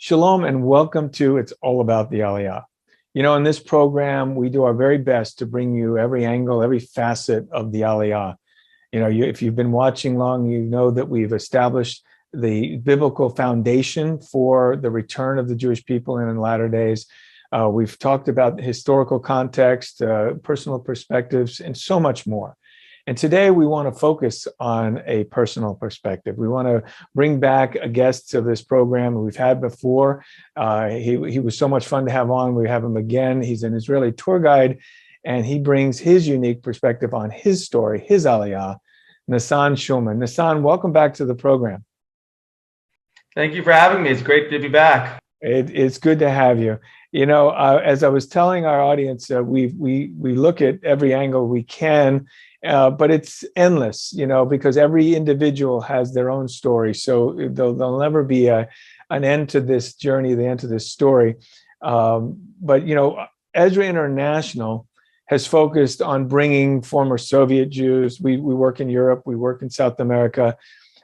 Shalom and welcome to It's All About the Aliyah. In this program, we do our very best to bring you every angle, every facet of the Aliyah. If you've been watching long, you know that we've established the biblical foundation for the return of the Jewish people in the latter days. We've talked about the historical context, personal perspectives, and so much more. And today we want to focus on a personal perspective. We want to bring back a guest of this program we've had before. He was so much fun to have on. We have him again. He's an Israeli tour guide, and he brings his unique perspective on his story, his Aliyah, Nosson Shulman. Nosson, welcome back to the program. Thank you for having me. It's great to be back. It's good to have you. As I was telling our audience, we look at every angle we can. But it's endless, because every individual has their own story. So there'll never be an end to this journey, the end to this story. But Ezra International has focused on bringing former Soviet Jews. We work in Europe, we work in South America,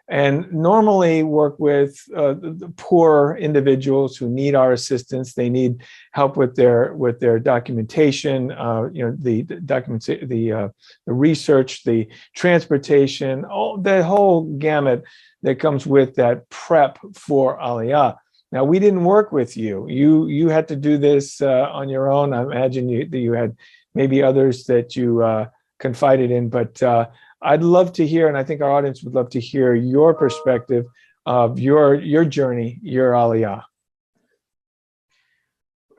and normally work with the poor individuals who need our assistance. They need help with their documentation, the research, the transportation, the whole gamut that comes with that prep for Aliyah. Now, we didn't work with you. You had to do this on your own. I imagine that you had maybe others that you confided in, but I'd love to hear, and I think our audience would love to hear your perspective of your journey, your Aliyah.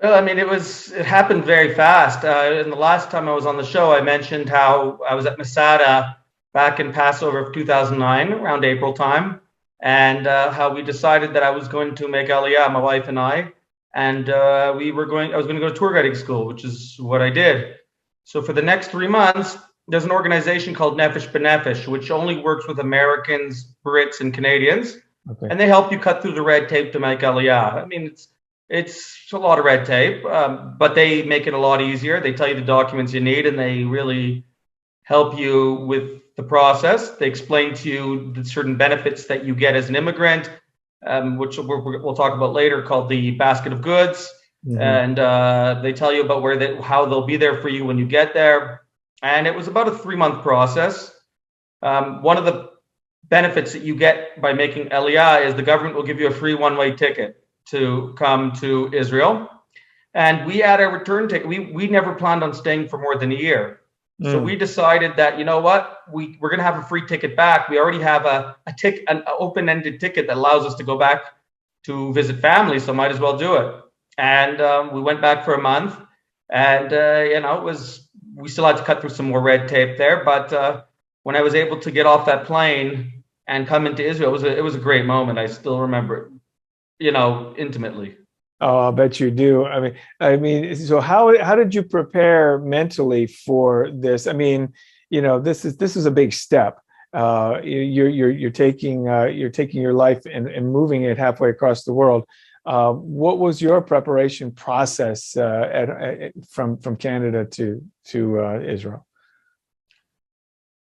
Well, it happened very fast. And the last time I was on the show, I mentioned how I was at Masada back in Passover of 2009, around April time, and how we decided that I was going to make Aliyah, my wife and I, and I was going to go to tour guiding school, which is what I did. So for the next 3 months, there's an organization called Nefesh B'Nefesh, which only works with Americans, Brits, and Canadians. Okay. And they help you cut through the red tape to make Aliyah. It's a lot of red tape, but they make it a lot easier. They tell you the documents you need, and they really help you with the process. They explain to you the certain benefits that you get as an immigrant, which we'll talk about later, called the basket of goods. Mm-hmm. And they tell you about how they'll be there for you when you get there. And it was about a 3-month process. One of the benefits that you get by making Aliyah is the government will give you a free one-way ticket to come to Israel. And we had a return ticket. We never planned on staying for more than a year. Mm. So we decided that, we're going to have a free ticket back. We already have an open-ended ticket that allows us to go back to visit family, so might as well do it. And we went back for a month. And, we still had to cut through some more red tape there, but when I was able to get off that plane and come into Israel, it was a great moment. I still remember it, intimately. Oh, I bet you do. So how did you prepare mentally for this? This is a big step. You're taking your life and moving it halfway across the world. What was your preparation process from Canada to Israel?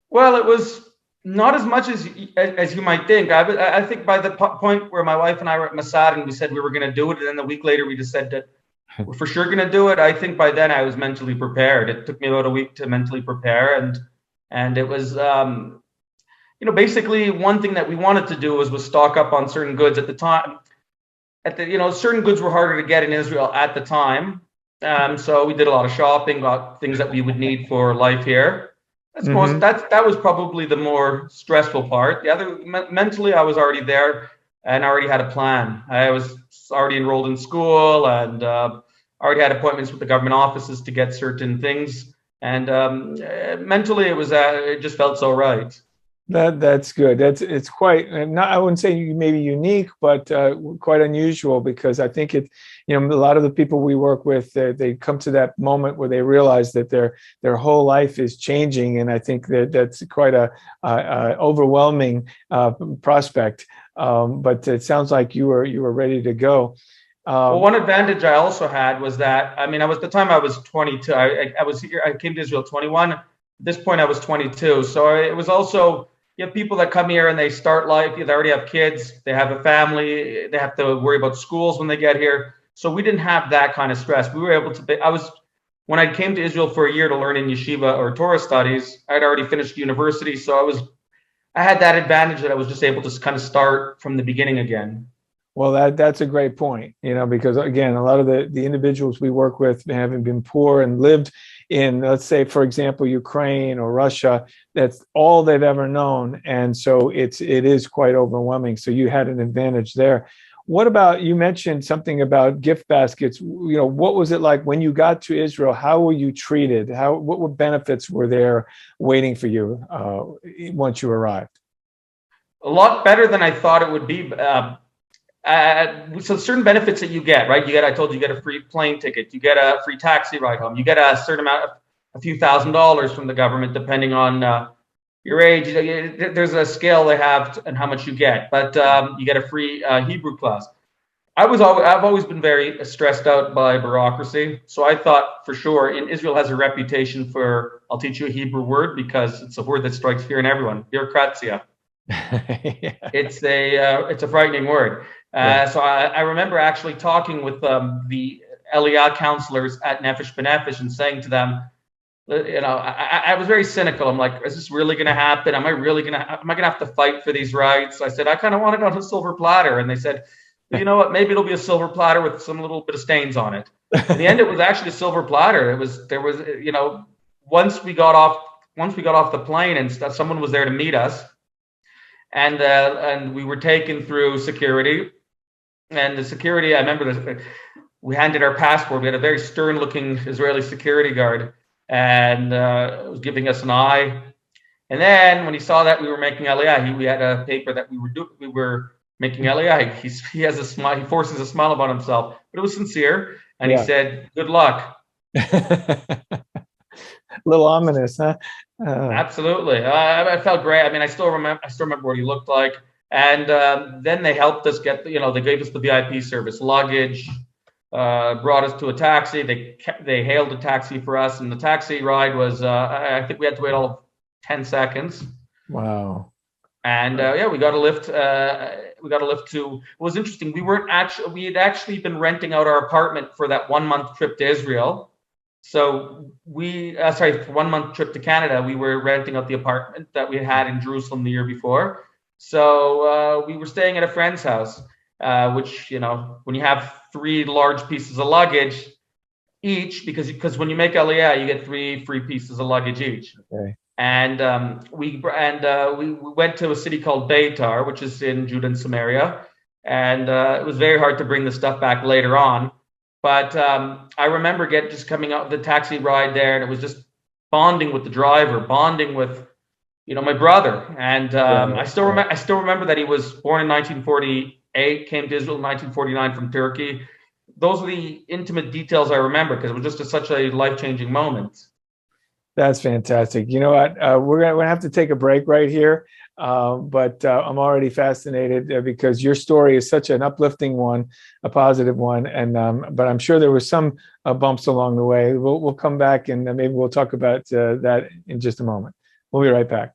Well, it was not as much as you might think. I think by the point where my wife and I were at Masada and we said we were going to do it, and then a week later we just said that we're for sure going to do it. I think by then I was mentally prepared. It took me about a week to mentally prepare, and it was basically one thing that we wanted to do was stock up on certain goods at the time. Certain goods were harder to get in Israel at the time. So we did a lot of shopping, got things that we would need for life here. That was probably the more stressful part. The other, mentally, I was already there and I already had a plan. I was already enrolled in school and already had appointments with the government offices to get certain things. And mentally, it just felt so right. That's good. It's quite, I wouldn't say maybe unique, but quite unusual, because I think a lot of the people we work with, they come to that moment where they realize that their whole life is changing, and I think that's quite a overwhelming prospect. But it sounds like you were ready to go. Well, one advantage I also had was that I was 22. I came to Israel 21. At this point, I was 22, so it was also you have people that come here and they start life, they already have kids, they have a family, they have to worry about schools when they get here. So we didn't have that kind of stress. We were able to, when I came to Israel for a year to learn in yeshiva or Torah studies, I'd already finished university. So I had that advantage that I was just able to kind of start from the beginning again. Well, that's a great point, because again, a lot of the individuals we work with having been poor and lived in, let's say, for example, Ukraine or Russia, that's all they've ever known. And so it is quite overwhelming. So you had an advantage there. What about, you mentioned something about gift baskets. What was it like when you got to Israel? How were you treated? What benefits were there waiting for you once you arrived? A lot better than I thought it would be. So certain benefits that you get, right? I told you get a free plane ticket, you get a free taxi ride home, you get a certain amount, a few $1,000s from the government, depending on your age. There's a scale they have and how much you get, but you get a free Hebrew class. I've always been very stressed out by bureaucracy, so I thought for sure. And Israel has a reputation for, I'll teach you a Hebrew word because it's a word that strikes fear in everyone. Bureaucratia. Yeah. It's a frightening word. So I remember actually talking with the Aliyah counselors at Nefesh B'Nefesh and saying to them, I was very cynical. I'm like, is this really going to happen? Am I going to have to fight for these rights? I said, I kind of want it on a silver platter. And they said, well, you know what? Maybe it'll be a silver platter with some little bit of stains on it. In the end, it was actually a silver platter. There was, once we got off the plane and someone was there to meet us, and we were taken through security. And the security, I remember we handed our passport. We had a very stern-looking Israeli security guard, and was giving us an eye. And then when he saw that we were making Aliyah, we had a paper that we were making Aliyah. He has a smile. He forces a smile upon himself, but it was sincere. And he said, "Good luck." A little ominous, huh? Absolutely. I felt great. I mean, I still remember what he looked like. And then they helped us get, they gave us the VIP service, luggage, brought us to a taxi. They hailed a taxi for us, and the taxi ride was, I think we had to wait all of 10 seconds. Wow. And we got a lift. We got a lift to. It was interesting. We had actually been renting out our apartment for that 1 month trip to Israel. So for 1 month trip to Canada, we were renting out the apartment that we had in Jerusalem the year before. So we were staying at a friend's house, which, when you have 3 large pieces of luggage each, because when you make Aliyah, you get 3 free pieces of luggage each. Okay. And we went to a city called Beitar, which is in Judah and Samaria. And it was very hard to bring the stuff back later on. But I remember just coming out of the taxi ride there, and it was just bonding with the driver, bonding with, my brother. And I still remember that he was born in 1948, came to Israel in 1949 from Turkey. Those are the intimate details I remember because it was just such a life-changing moment. That's fantastic. You know what? We're gonna have to take a break right here, but I'm already fascinated because your story is such an uplifting one, a positive one, and but I'm sure there were some bumps along the way. We'll come back and maybe we'll talk about that in just a moment. We'll be right back.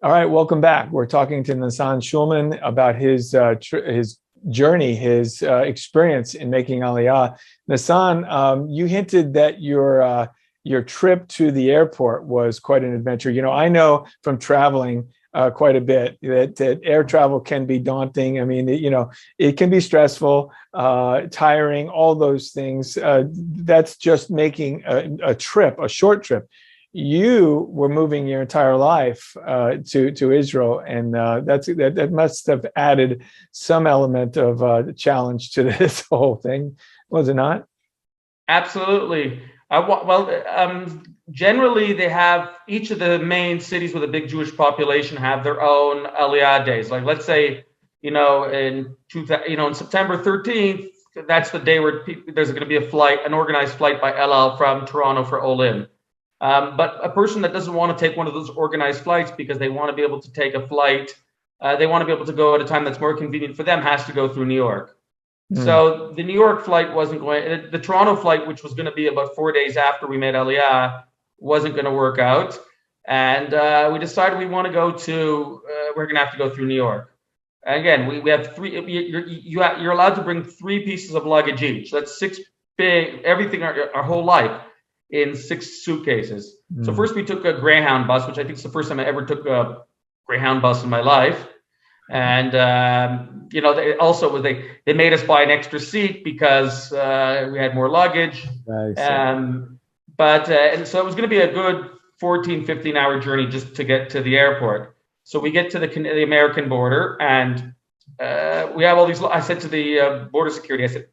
All right, welcome back. We're talking to Nosson Shulman about his journey, his experience in making Aliyah. Nosson, you hinted that your trip to the airport was quite an adventure. I know from traveling quite a bit. That air travel can be daunting. I mean, it can be stressful, tiring, all those things. That's just making a trip, a short trip. You were moving your entire life to Israel, and that must have added some element of challenge to this whole thing, was it not? Absolutely. Generally, they have each of the main cities with a big Jewish population have their own Aliyah days. Like, let's say, in September 13th, that's the day where there's going to be an organized flight by El Al from Toronto for Olim. But a person that doesn't want to take one of those organized flights because they want to be able to take a flight, they want to be able to go at a time that's more convenient for them, has to go through New York. So the New York flight wasn't going. The Toronto flight, which was going to be about 4 days after we made Aliyah, wasn't going to work out. And we decided we want to go to. We're going to have to go through New York. Again, we have three. You're allowed to bring 3 pieces of luggage each. That's 6 big. Everything our whole life in 6 suitcases. So first we took a Greyhound bus, which I think is the first time I ever took a Greyhound bus in my life. And they made us buy an extra seat because we had more luggage. Nice. And so it was going to be a good 14-15 hour journey just to get to the airport. So we get to the American border, and we have all these. I said to the border security, I said,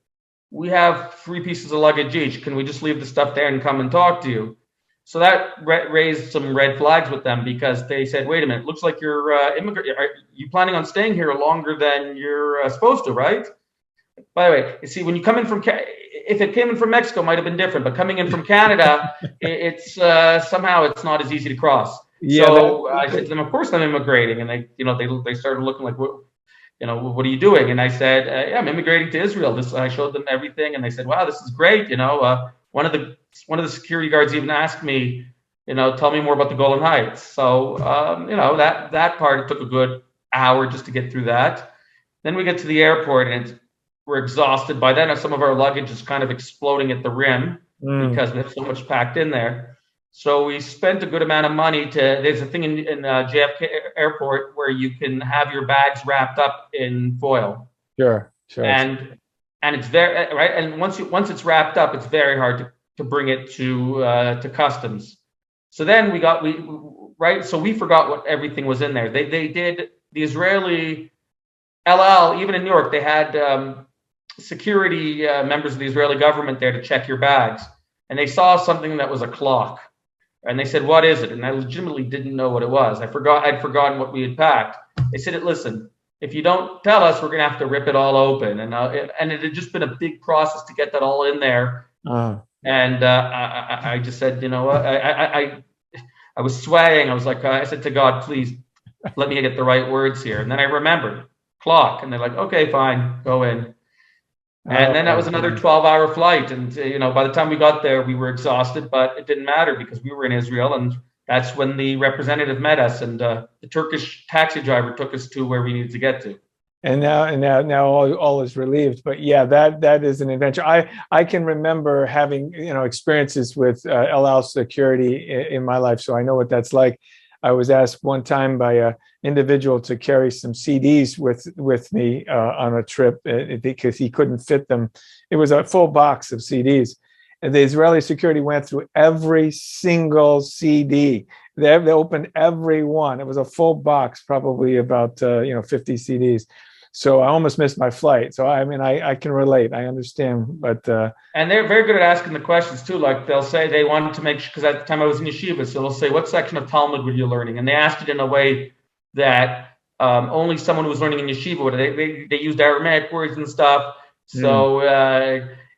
we have 3 pieces of luggage each. Can we just leave the stuff there and come and talk to you? So that raised some red flags with them, because they said, wait a minute, looks like you're immigrant. Are you planning on staying here longer than you're supposed to, right? By the way, you see, when you come in from, if it came in from Mexico, it might have been different, but coming in from Canada, it's somehow it's not as easy to cross. Yeah, so I said to them, of course I'm immigrating. And they started looking like, what are you doing? And I said, yeah, I'm immigrating to Israel. I showed them everything, and they said, wow, this is great. One of the security guards even asked me, tell me more about the Golan Heights. So, that part, it took a good hour just to get through that. Then we get to the airport, and we're exhausted by then. Some of our luggage is kind of exploding at the rim because we have so much packed in there. So we spent a good amount of money there's a thing in JFK airport where you can have your bags wrapped up in foil. Sure. And it's very right. And once it's wrapped up, it's very hard to bring it to customs. So then So we forgot what everything was in there. They did the Israeli El Al, even in New York, they had security members of the Israeli government there to check your bags, and they saw something that was a clock, and they said, "What is it?" And I legitimately didn't know what it was. I'd forgotten what we had packed. They said, "Listen, if you don't tell us, we're going to have to rip it all open." And it had just been a big process to get that all in there. And I just said, you know what? I was swaying. I was like, I said to God, please let me get the right words here. And then I remembered clock. And they're like, okay, fine, go in. And then that was another 12-hour flight. And, by the time we got there, we were exhausted, but it didn't matter because we were in Israel. And that's when the representative met us, and the Turkish taxi driver took us to where we needed to get to. And now all is relieved. But yeah, that is an adventure. I can remember having experiences with El Al security in my life, so I know what that's like. I was asked one time by an individual to carry some CDs with me on a trip because he couldn't fit them. It was a full box of CDs. And the Israeli security went through every single CD. They opened every one. It was a full box, probably about 50 CDs. So I almost missed my flight. So I mean, I can relate. I understand, but and they're very good at asking the questions too. Like they'll say they wanted to make sure, because at the time I was in yeshiva, so they'll say, "What section of Talmud were you learning?" And they asked it in a way that only someone who was learning in yeshiva would. They used Aramaic words and stuff. So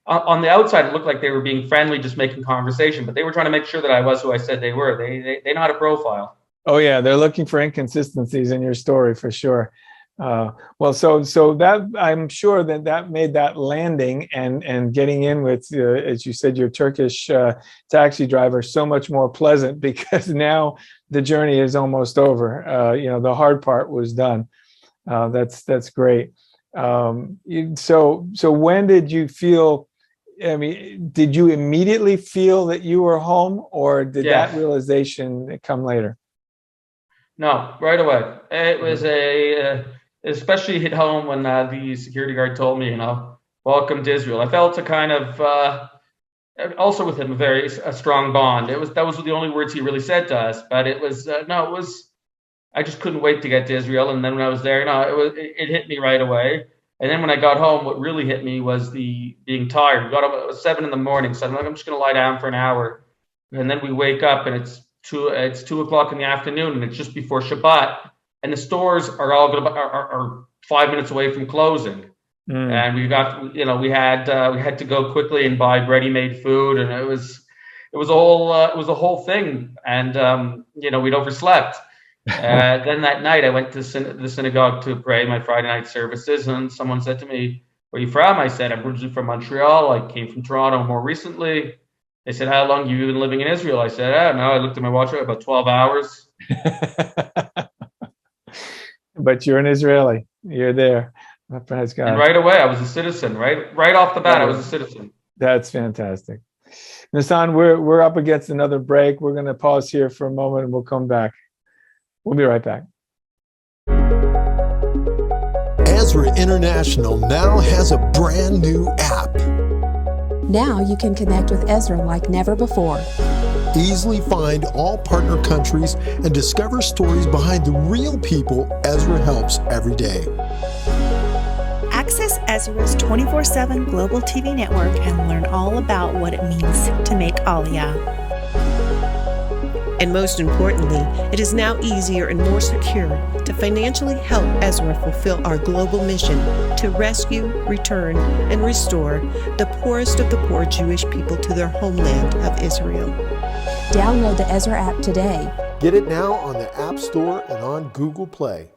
on the outside, it looked like they were being friendly, just making conversation, but they were trying to make sure that I was who I said they were. They know how to profile. Oh yeah, they're looking for inconsistencies in your story for sure. Well, so that I'm sure that made that landing and getting in with, as you said, your Turkish taxi driver so much more pleasant, because now the journey is almost over. The hard part was done. That's great. So when did you feel? I mean, did you immediately feel that you were home, or did that realization come later? No, right away. It was especially hit home when the security guard told me, welcome to Israel. I felt a kind of, also with him, a strong bond. That was the only words he really said to us, but it was, no, it was, I just couldn't wait to get to Israel. And then when I was there, it hit me right away. And then when I got home, what really hit me was the being tired. We got up at 7 a.m, so I'm like, I'm just going to lie down for an hour. And then we wake up and it's 2 o'clock in the afternoon and it's just before Shabbat. And the stores are all are 5 minutes away from closing. And we had to go quickly and buy ready-made food. And it was a whole thing. And, we'd overslept. Then that night I went to the synagogue to pray my Friday night services, and someone said to me, "Where are you from?" I said, "I'm originally from Montreal. I came from Toronto more recently." They said, "How long have you been living in Israel?" I said, "I don't know." I looked at my watch, about 12 hours. But you're an Israeli. You're there. Praise God. And right away, I was a citizen. Right off the bat, I was a citizen. That's fantastic. Nosson, we're up against another break. We're going to pause here for a moment and we'll come back. We'll be right back. Ezra International now has a brand new app. Now you can connect with Ezra like never before. Easily find all partner countries and discover stories behind the real people Ezra helps every day. Access Ezra's 24/7 global TV network and learn all about what it means to make Aliyah. And most importantly, it is now easier and more secure to financially help Ezra fulfill our global mission to rescue, return, and restore the poorest of the poor Jewish people to their homeland of Israel. Download the Ezra app today. Get it now on the App Store and on Google Play.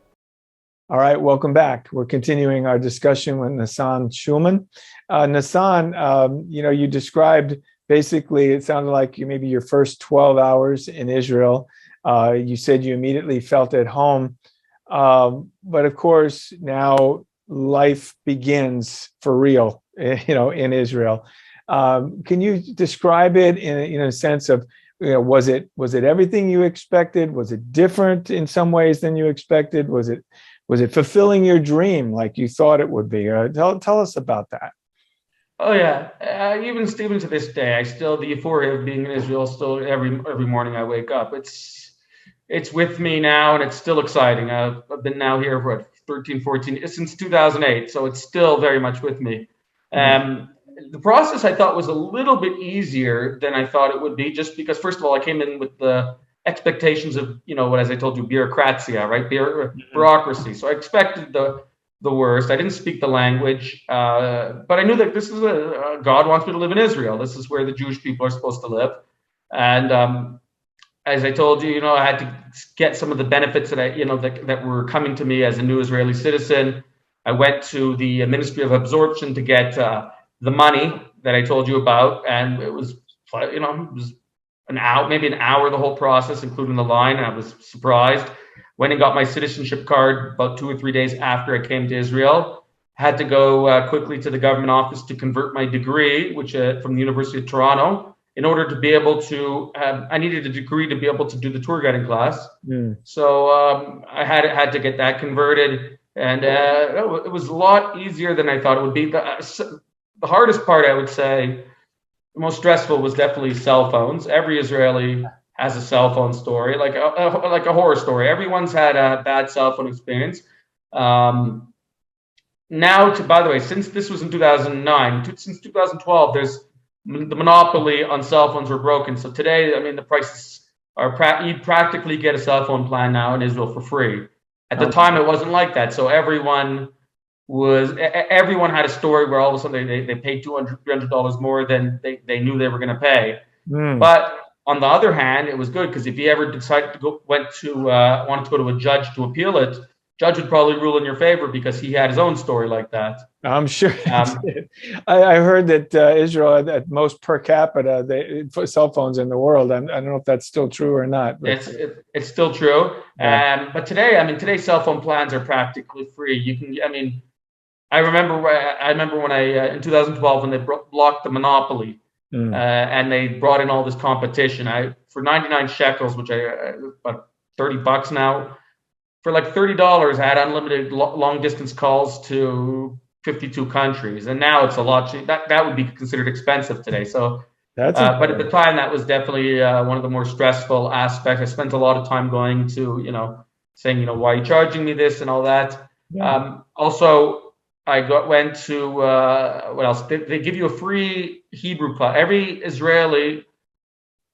All right, welcome back. We're continuing our discussion with Nosson Shulman. Nosson, you described basically, it sounded like maybe your first 12 hours in Israel. You said you immediately felt at home. But of course, now life begins for real, in Israel. Can you describe it in a sense of, was it everything you expected? Was it different in some ways than you expected? Was it fulfilling your dream like you thought it would be? Tell us about that. Oh yeah, even to this day, the euphoria of being in Israel still every morning I wake up. It's with me now, and it's still exciting. I've been now here for 13, 14 since 2008, so it's still very much with me. The process I thought was a little bit easier than I thought it would be, just because first of all I came in with the expectations of what, as I told you, bureaucratia, right? Bureaucracy. So I expected the worst. I didn't speak the language, but I knew that this is God wants me to live in Israel. This is where the Jewish people are supposed to live. And as I told you, I had to get some of the benefits that were coming to me as a new Israeli citizen. I went to the Ministry of Absorption to get the money that I told you about, and it was an hour, maybe an hour, the whole process, including the line. I was surprised. Went and got my citizenship card about 2 or 3 days after I came to Israel. Had to go quickly to the government office to convert my degree, which from the University of Toronto, in order to be able to. I needed a degree to be able to do the tour guiding class. So I had to get that converted, and it was a lot easier than I thought it would be. The hardest part, I would say, the most stressful, was definitely cell phones. Every Israeli has a cell phone story, like a horror story. Everyone's had a bad cell phone experience. By the way, since this was in 2009, since 2012, there's the monopoly on cell phones were broken. So today, the prices are you practically get a cell phone plan now in Israel for free. At the time, it wasn't like that. So everyone had a story where all of a sudden they paid $200, $300 more than they knew they were going to pay. But on the other hand, it was good because if you ever decided to wanted to go to a judge to appeal it, judge would probably rule in your favor because he had his own story like that. I'm sure. I heard that Israel, at most per capita, cell phones in the world. I don't know if that's still true or not. But it's still true. Yeah. But today's cell phone plans are practically free. You can. I remember when in 2012 when they blocked the monopoly. And they brought in all this competition. For 99 shekels, which about $30 now. For like $30, I had unlimited long distance calls to 52 countries, and now it's a lot cheaper. That would be considered expensive today. So, but at the time, that was definitely one of the more stressful aspects. I spent a lot of time going to, saying, why are you charging me this and all that. Yeah. Also, I went to what else? They give you a free Hebrew class. Every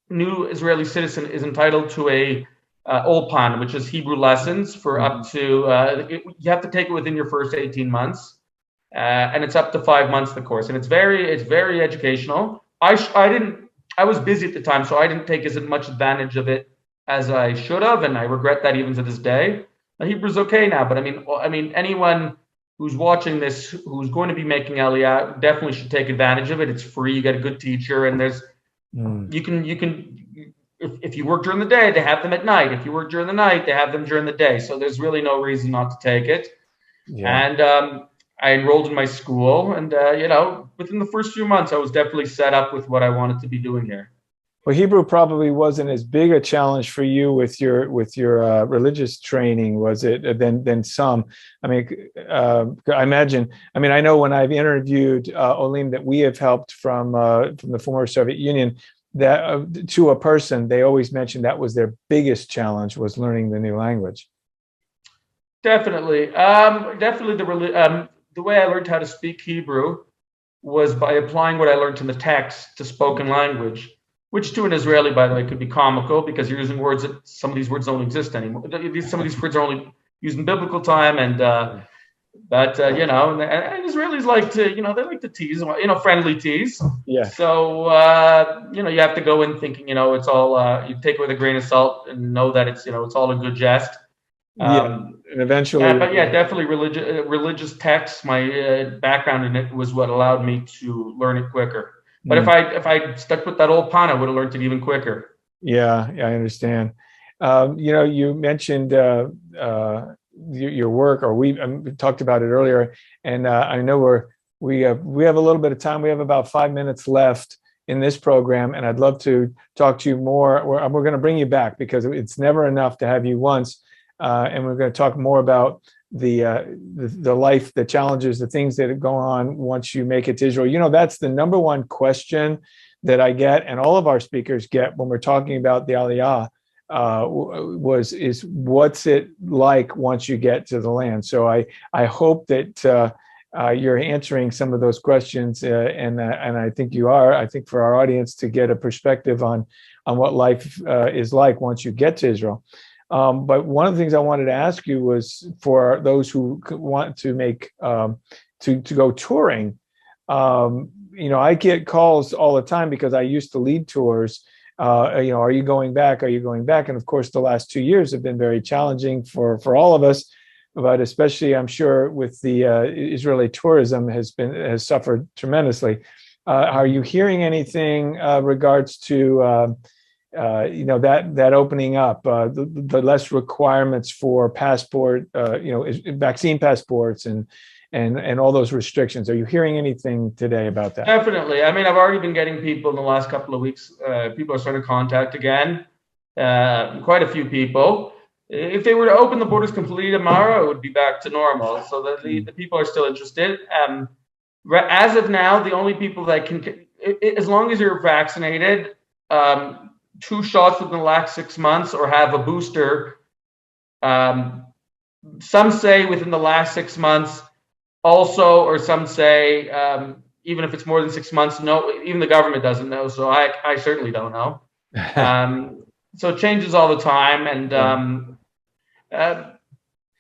new Israeli citizen is entitled to a Ulpan, which is Hebrew lessons for up to, you have to take it within your first 18 months. And it's up to 5 months, the course. And it's very educational. I was busy at the time, so I didn't take as much advantage of it as I should have. And I regret that even to this day. Now, Hebrew's okay now, but I mean, anyone who's watching this, who's going to be making Aliyah, definitely should take advantage of it. It's free. You get a good teacher, and you can, if you work during the day, they have them at night. If you work during the night, they have them during the day. So there's really no reason not to take it. Yeah. And I enrolled in my school, and within the first few months, I was definitely set up with what I wanted to be doing here. Well, Hebrew probably wasn't as big a challenge for you with your religious training, was it? Than some. I mean, I imagine. I mean, I know when I've interviewed Olim that we have helped from the former Soviet Union, that to a person, they always mentioned that was their biggest challenge, was learning the new language. Definitely, the way I learned how to speak Hebrew was by applying what I learned in the text to spoken language, which to an Israeli, by the way, could be comical because you're using words that some of these words don't exist anymore. Some of these words are only used in biblical time, and Israelis like to, they like to tease, friendly tease. Yeah. So you have to go in thinking, it's all you take it with a grain of salt and know that it's all a good jest. And eventually, definitely religious texts. My background in it was what allowed me to learn it quicker. But if I stuck with that old pan, I would have learned it even quicker. Yeah, I understand. You mentioned your work, or we talked about it earlier, and I know we have a little bit of time. We have about 5 minutes left in this program, and I'd love to talk to you more. We're going to bring you back because it's never enough to have you once. And we're going to talk more about the life, the challenges, the things that go on once you make it to Israel. That's the number one question that I get, and all of our speakers get when we're talking about the Aliyah, is what's it like once you get to the land? So I hope that you're answering some of those questions, and I think you are. I think for our audience to get a perspective on what life is like once you get to Israel. But one of the things I wanted to ask you was for those who want to make to go touring. I get calls all the time because I used to lead tours. Are you going back? Are you going back? And of course, the last 2 years have been very challenging for all of us, but especially I'm sure with the Israeli tourism has suffered tremendously. Are you hearing anything regards to that opening up, the less requirements for passport, vaccine passports and all those restrictions? Are you hearing anything today about that? Definitely. I mean, I've already been getting people in the last couple of weeks. People are starting to contact again. Quite a few people. If they were to open the borders completely tomorrow, it would be back to normal. So the people are still interested. As of now, the only people that can, as long as you're vaccinated, 2 shots within the last 6 months or have a booster. Some say within the last 6 months also, or some say even if it's more than 6 months, no, even the government doesn't know. So I certainly don't know. So it changes all the time. And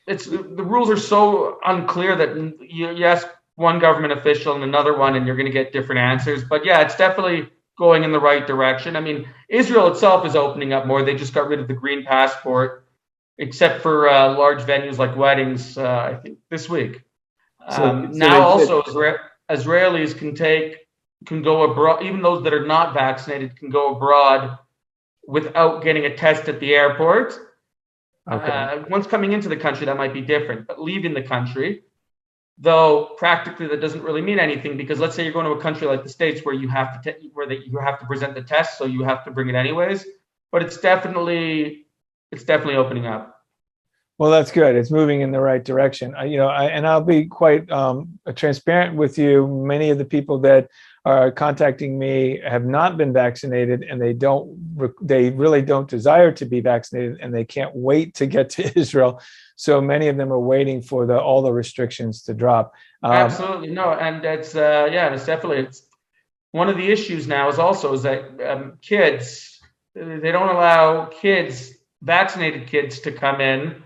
the rules are so unclear that you ask one government official and another one, and you're going to get different answers. But yeah, it's definitely going in the right direction. I mean, Israel itself is opening up more. They just got rid of the green passport, except for large venues like weddings, I think this week. Israelis can go abroad, even those that are not vaccinated can go abroad without getting a test at the airport. Okay. Once coming into the country, that might be different, but leaving the country, though practically that doesn't really mean anything, because let's say you're going to a country like the States where you have to present the test, so you have to bring it anyways. But it's definitely it's definitely opening up. Well, that's good. It's moving in the right direction. And I'll be quite transparent with you. Many of the people that are contacting me have not been vaccinated, and they really don't desire to be vaccinated, and they can't wait to get to Israel. So many of them are waiting for all the restrictions to drop. Absolutely, no, and it's it's definitely one of the issues now is that kids, they don't allow vaccinated kids to come in.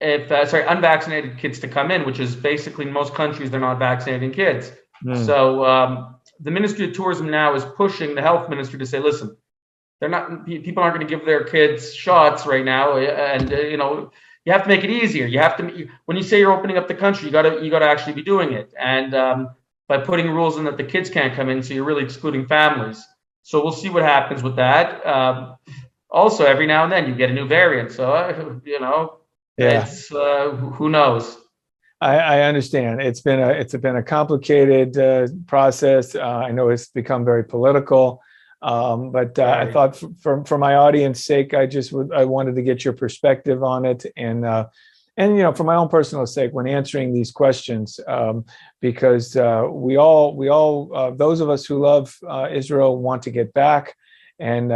Unvaccinated kids to come in, which is basically in most countries they're not vaccinating kids. So the Ministry of Tourism now is pushing the health ministry to say, listen, people aren't going to give their kids shots right now, and you have to make it easier. You have to, when you say you're opening up the country, you got to actually be doing it. And by putting rules in that the kids can't come in, so you're really excluding families. So we'll see what happens with that. Also, every now and then you get a new variant, so it's who knows. I understand. It's been a complicated process. I know it's become very political, but right. I thought for my audience sake, I wanted to get your perspective on it, and for my own personal sake, when answering these questions, because we all those of us who love Israel want to get back, and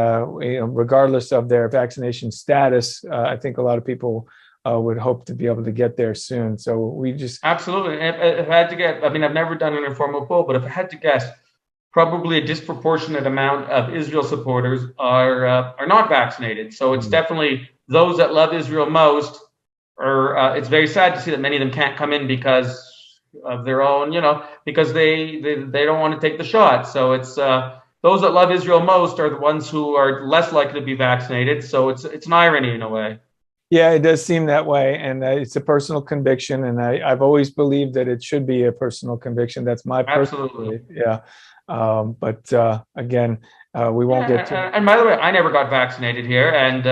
regardless of their vaccination status, I think a lot of people would hope to be able to get there soon. So we just absolutely. If I had to guess, I've never done an informal poll, but if I had to guess, probably a disproportionate amount of Israel supporters are not vaccinated. So it's definitely those that love Israel most. Or it's very sad to see that many of them can't come in because of their own, because they don't want to take the shot. So it's those that love Israel most are the ones who are less likely to be vaccinated. So it's an irony in a way. Yeah, it does seem that way, and it's a personal conviction, and I've always believed that it should be a personal conviction. That's my personal belief. Yeah, but again, we won't get to. And by the way, I never got vaccinated here, and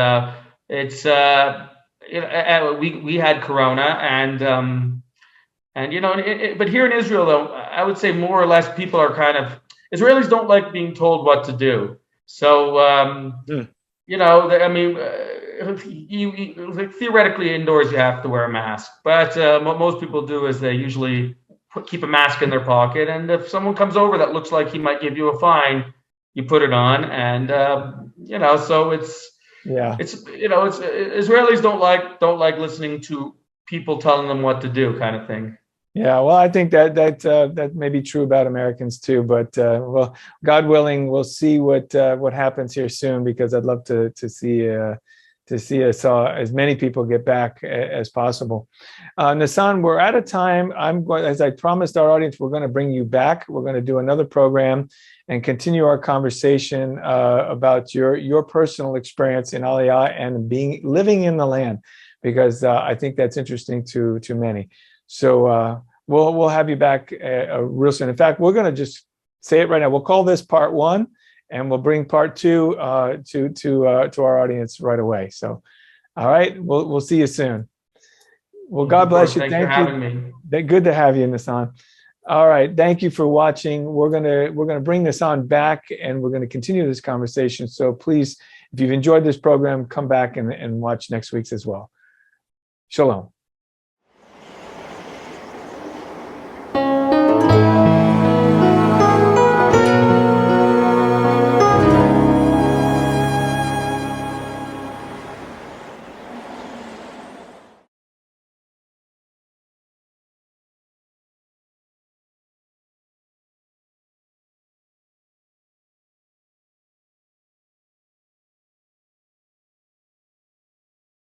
it's we had corona, and but here in Israel, though, I would say more or less people are Israelis don't like being told what to do. So theoretically indoors you have to wear a mask, but what most people do is they usually keep a mask in their pocket, and if someone comes over that looks like he might give you a fine, you put it on, and so it's Israelis don't like listening to people telling them what to do, kind of thing. Yeah, well, I think that may be true about Americans too, but well, God willing, we'll see what happens here soon, because I'd love to see us as many people get back as possible. Nosson, we're out of time. As I promised our audience, we're going to bring you back. We're going to do another program and continue our conversation about your personal experience in Aliyah and living in the land, because I think that's interesting to many. So we'll have you back real soon. In fact, we're going to just say it right now. We'll call this part 1. And we'll bring part 2 to our audience right away. So, all right, we'll see you soon. Well, God bless you. Thank you for having me. Good to have you, Nosson. All right, thank you for watching. We're gonna bring Nosson back, and we're gonna continue this conversation. So please, if you've enjoyed this program, come back and watch next week's as well. Shalom.